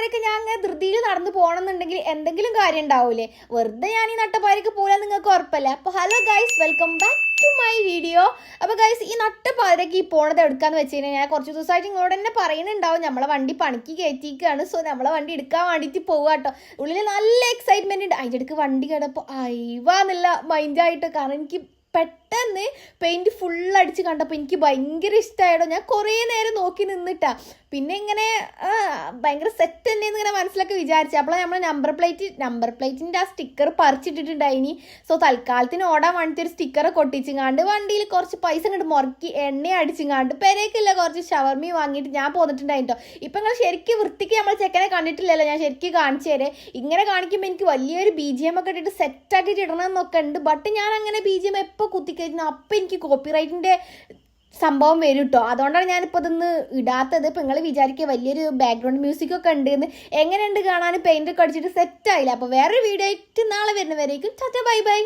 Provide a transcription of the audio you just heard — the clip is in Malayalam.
നട്ടപ്പാതിരക്ക് ഞാൻ അങ്ങനെ ധൃതിയിൽ നടന്നു പോകണമെന്നുണ്ടെങ്കിൽ എന്തെങ്കിലും കാര്യം ഉണ്ടാവൂലേ? വെറുതെ ഞാൻ ഈ നട്ടപ്പാതിരക്ക് പോകാൻ നിങ്ങൾക്ക് ഉറപ്പല്ലേ? അപ്പോൾ hello guys, welcome back to my video. അപ്പോൾ ഗൈസ്, ഈ നട്ടപ്പാതിരക്ക് ഈ പോണത് എടുക്കാന്ന് വെച്ച് കഴിഞ്ഞാൽ ഞാൻ കുറച്ച് ദിവസമായിട്ട് ഇങ്ങോട്ട് തന്നെ പറയുന്നുണ്ടാവും, നമ്മളെ വണ്ടി പണിക്ക് കയറ്റിയിരിക്കുകയാണ്. സോ നമ്മളെ വണ്ടി എടുക്കാൻ വേണ്ടിയിട്ട് പോവുക കേട്ടോ. ഉള്ളിൽ നല്ല എക്സൈറ്റ്മെന്റ് ഉണ്ട്. അതിൻ്റെ ഇടയ്ക്ക് വണ്ടി കിടപ്പോൾ അയവാന്നുള്ള മൈൻഡായിട്ട്, കാരണം എനിക്ക് പെട്ടെന്ന് പെയിൻറ്റ് ഫുള്ളടിച്ച് കണ്ടപ്പോൾ എനിക്ക് ഭയങ്കര ഇഷ്ടമായിട്ടോ. ഞാൻ കുറേ നേരം നോക്കി നിന്നിട്ടാ. പിന്നെ ഇങ്ങനെ ഭയങ്കര സെറ്റ് തന്നെയെന്ന് ഇങ്ങനെ മനസ്സിലൊക്കെ വിചാരിച്ചു. അപ്പോൾ നമ്മൾ നമ്പർ പ്ലേറ്റിൻ്റെ ആ സ്റ്റിക്കർ പറിച്ചിട്ടിട്ടുണ്ടായിനി. സോ തൽക്കാലത്തിന് ഓടാൻ വേണ്ടിയിട്ട് ഒരു സ്റ്റിക്കറൊക്കെ ഒട്ടിച്ചിങ്ങാണ്ട് വണ്ടിയിൽ കുറച്ച് പൈസ ഇങ്ങോട്ട് മുറക്കി എണ്ണ അടിച്ചിങ്ങാണ്ട് പെരേക്കില്ല കുറച്ച് ഷവർമി വാങ്ങിയിട്ട് ഞാൻ പോന്നിട്ടുണ്ടായിട്ടോ. ഇപ്പം നിങ്ങൾ ശരിക്കും വൃത്തിക്ക് നമ്മൾ ചെക്കനെ കണ്ടിട്ടില്ലല്ലോ, ഞാൻ ശരിക്കും കാണിച്ചു തരേ. ഇങ്ങനെ കാണിക്കുമ്പോൾ എനിക്ക് വലിയൊരു BGM ഒക്കെ ഇട്ടിട്ട് സെറ്റാക്കിയിട്ട് ഇടണമെന്നൊക്കെ ഉണ്ട്. ബട്ട് ഞാൻ അങ്ങനെ BGM എപ്പോൾ കുത്തിക്കഴിഞ്ഞാൽ അപ്പം എനിക്ക് കോപ്പിറൈറ്റിൻ്റെ സംഭവം വരും കേട്ടോ. അതുകൊണ്ടാണ് ഞാനിപ്പോൾ ഇതൊന്ന് ഇടാത്തത്. ഇപ്പം നിങ്ങൾ വിചാരിക്കുക വലിയൊരു ബാക്ക്ഗ്രൗണ്ട് മ്യൂസിക്കൊക്കെ ഉണ്ട് എന്ന്. എങ്ങനെയുണ്ട് കാണാൻ? പെയിൻ്റൊക്കെ അടിച്ചിട്ട് സെറ്റായില്ല. അപ്പോൾ വേറൊരു വീഡിയോ ആയിട്ട് നാളെ വരുന്നവരേക്കും ടാറ്റാ ബൈ ബൈ.